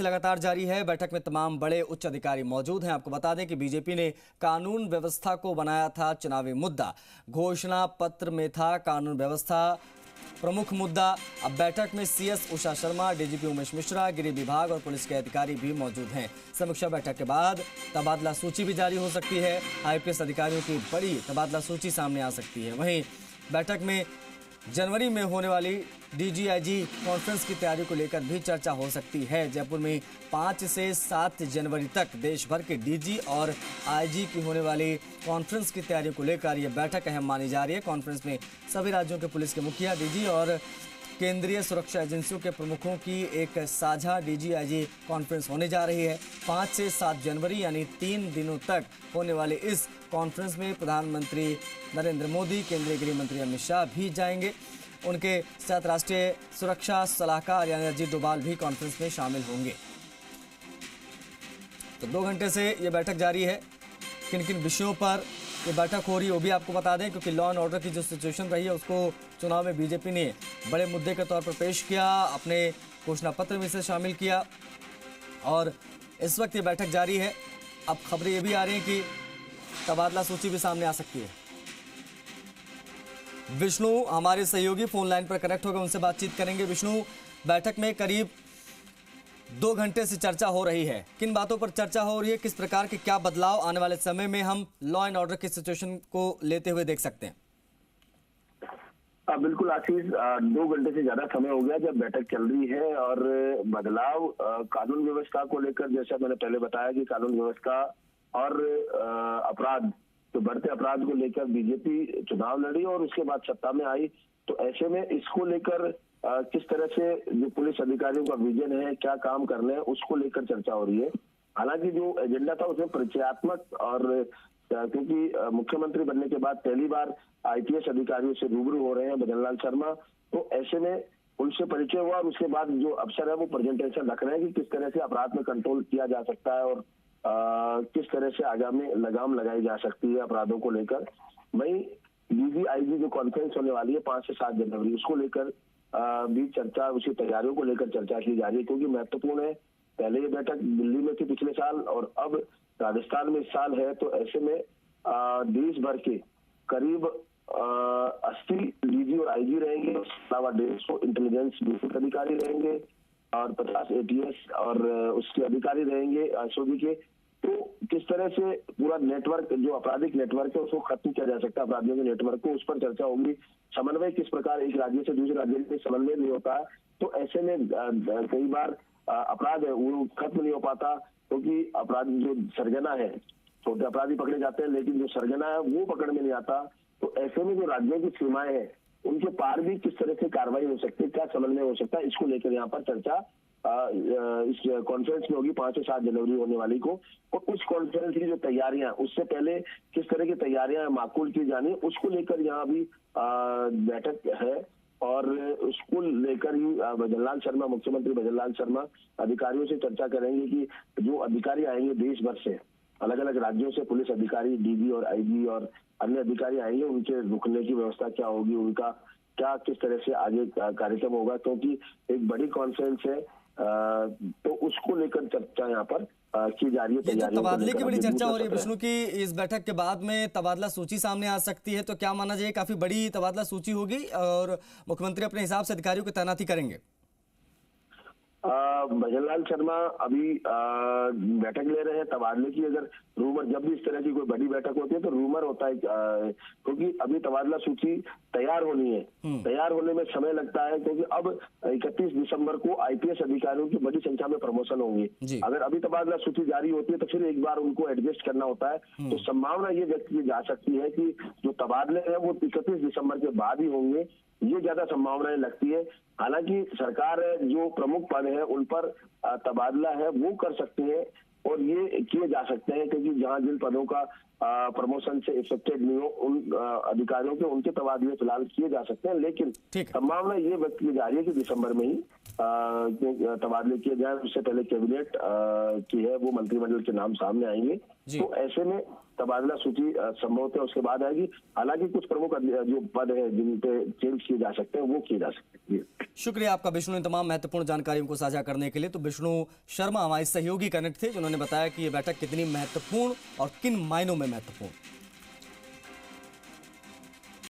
लगातार जारी है। बैठक में तमाम बड़े उच्च अधिकारी मौजूद हैं। आपको बता दें कि बीजेपी ने कानून व्यवस्था को बनाया था चुनावी मुद्दा। घोषणा पत्र में था कानून व्यवस्था प्रमुख मुद्दा। अब बैठक में सीएस उषा शर्मा, डीजीपी उमेश मिश्रा, गृह विभाग और पुलिस के अधिकारी भी मौजूद हैं। समीक्षा बैठक के बाद तबादला सूची भी जारी हो सकती है। आईपीएस अधिकारियों की बड़ी तबादला सूची सामने आ सकती है। वहीं बैठक में जनवरी में होने वाली डीजीआईजी कॉन्फ्रेंस की तैयारी को लेकर भी चर्चा हो सकती है। जयपुर में 5 से 7 जनवरी तक देश भर के डीजी और आईजी की होने वाली कॉन्फ्रेंस की तैयारी को लेकर यह बैठक अहम मानी जा रही है। कॉन्फ्रेंस में सभी राज्यों के पुलिस के मुखिया, डीजी और केंद्रीय सुरक्षा एजेंसियों के प्रमुखों की एक साझा डीजीआईजी कॉन्फ्रेंस होने जा रही है। 5 से 7 जनवरी यानी 3 दिनों तक होने वाले इस कॉन्फ्रेंस में प्रधानमंत्री नरेंद्र मोदी, केंद्रीय गृह मंत्री अमित शाह भी जाएंगे। उनके साथ राष्ट्रीय सुरक्षा सलाहकार यानी अजीत डोभाल भी कॉन्फ्रेंस में शामिल होंगे। तो 2 घंटे से ये बैठक जारी है। किन किन विषयों पर ये बैठक हो रही है वो भी आपको बता दें, क्योंकि लॉ एंड ऑर्डर की जो सिचुएशन रही है उसको चुनाव में बीजेपी ने बड़े मुद्दे के तौर पर पेश किया, अपने घोषणा पत्र में इसे शामिल किया और इस वक्त ये बैठक जारी है। अब खबरें ये भी आ रही हैं कि तबादला सूची भी सामने आ सकती है। विष्णु हमारे सहयोगी फोन लाइन पर कनेक्ट होकर उनसे बातचीत करेंगे। विष्णु, बैठक में करीब 2 घंटे से चर्चा हो रही है। किन बातों पर चर्चा हो रही है, किस प्रकार के क्या बदलाव आने वाले समय में हम लॉ एंड ऑर्डर की सिचुएशन को लेते हुए देख सकते हैं? बिल्कुल आशीष, 2 घंटे से ज्यादा समय हो गया जब बैठक चल रही है और बदलाव कानून व्यवस्था को लेकर, जैसा मैंने पहले बताया कि कानून व्यवस्था और अपराध, तो बढ़ते अपराध को लेकर बीजेपी चुनाव लड़ी और उसके बाद सत्ता में आई। तो ऐसे में इसको लेकर किस तरह से जो पुलिस अधिकारियों का विजन है, क्या काम करने हैं, उसको लेकर चर्चा हो रही है। हालांकि जो एजेंडा था उसमें परिचयात्मक और क्योंकि मुख्यमंत्री बनने के बाद पहली बार आईपीएस अधिकारियों से रूबरू हो रहे हैं भजनलाल शर्मा, तो ऐसे में उनसे परिचय हुआ और उसके बाद जो अफसर है वो प्रेजेंटेशन रख रहे हैं कि किस तरह से अपराध में कंट्रोल किया जा सकता है और किस तरह से आगामी लगाम लगाई जा सकती है अपराधों को लेकर। वहीं डीजीआईजी जो कॉन्फ्रेंस होने वाली है 5 से 7 जनवरी, उसको लेकर भी चर्चा, उसी तैयारियों को लेकर चर्चा की जा रही है, क्योंकि महत्वपूर्ण है। पहले ये बैठक दिल्ली में थी पिछले साल और अब राजस्थान में इस साल है। तो ऐसे में देश भर के करीब 80 डीजी और आईजी रहेंगे, उसके अलावा 150 इंटेलिजेंस अधिकारी रहेंगे और 50 एटीएस और उसके अधिकारी रहेंगे एसओजी के। तो किस तरह से पूरा नेटवर्क, जो आपराधिक नेटवर्क है, उसको खत्म किया जा सकता है, अपराधियों के नेटवर्क को, उस पर चर्चा होगी। समन्वय किस प्रकार एक राज्य से दूसरे राज्य में समन्वय नहीं होता है, तो ऐसे में कई बार अपराध है वो खत्म नहीं हो पाता, क्योंकि अपराध जो सरगना है, छोटे अपराधी पकड़े जाते हैं लेकिन जो सरगना है वो पकड़ में नहीं आता। तो ऐसे में जो राज्यों की सीमाएं हैं उनके पार भी किस तरह से कार्रवाई हो सकती है, क्या समन्वय हो सकता है, इसको लेकर यहाँ पर चर्चा इस कॉन्फ्रेंस में होगी 5 से 7 जनवरी होने वाली को। और उस कॉन्फ्रेंस की जो तैयारियां, उससे पहले किस तरह की तैयारियां माकूल की जानी, उसको लेकर यहाँ भी बैठक है और उसको लेकर ही भजनलाल शर्मा, मुख्यमंत्री भजनलाल शर्मा अधिकारियों से चर्चा करेंगे कि जो अधिकारी आएंगे देश भर से, अलग अलग राज्यों से पुलिस अधिकारी, डीजी और आईजी और अन्य अधिकारी आएंगे, उनके रुकने की व्यवस्था क्या होगी, उनका क्या किस तरह से आगे कार्यक्रम होगा, क्योंकि एक बड़ी कॉन्फ्रेंस है। तो उसको लेकर चर्चा यहाँ पर की जा रही है। ये जो तबादले की बड़ी चर्चा हो रही है विष्णु की, इस बैठक के बाद में तबादला सूची सामने आ सकती है, तो क्या माना जाए काफी बड़ी तबादला सूची होगी और मुख्यमंत्री अपने हिसाब से अधिकारियों की तैनाती करेंगे? भजनलाल शर्मा अभी बैठक ले रहे हैं तबादले की। अगर रूमर, जब भी इस तरह की कोई बड़ी बैठक होती है तो रूमर होता है, क्योंकि अभी तबादला सूची तैयार होनी है, तैयार होने में समय लगता है, क्योंकि अब 31 दिसंबर को आईपीएस अधिकारियों की बड़ी संख्या में प्रमोशन होंगी। अगर अभी तबादला सूची जारी होती है तो फिर एक बार उनको एडजस्ट करना होता है। तो संभावना ये व्यक्त की जा सकती है कि जो तबादले हैं वो 31 दिसंबर के बाद ही होंगे, ये ज्यादा संभावनाएं लगती है। हालांकि सरकार जो प्रमुख पद है उन पर तबादला है वो कर सकती है और ये किए जा सकते हैं, क्योंकि जहां जिन पदों का प्रमोशन से इफेक्टेड नहीं हो उन अधिकारियों के, उनके तबादले फिलहाल किए जा सकते हैं। लेकिन संभावना ये व्यक्त की जा रही है कि दिसंबर में ही के तबादले किए जाए, उससे पहले कैबिनेट की है वो मंत्रिमंडल के नाम सामने आएंगे। तो ऐसे में तबादला सूची संभवतः उसके बाद आएगी। हालांकि कुछ प्रमुख जो पद है जिन पे चेंज किए जा सकते हैं वो किए जा सकते हैं। शुक्रिया आपका विष्णु, इन तमाम महत्वपूर्ण जानकारियों को साझा करने के लिए। तो विष्णु शर्मा हमारे सहयोगी कनेक्ट थे जिन्होंने बताया कि ये बैठक कितनी महत्वपूर्ण और किन मायनों में महत्वपूर्ण।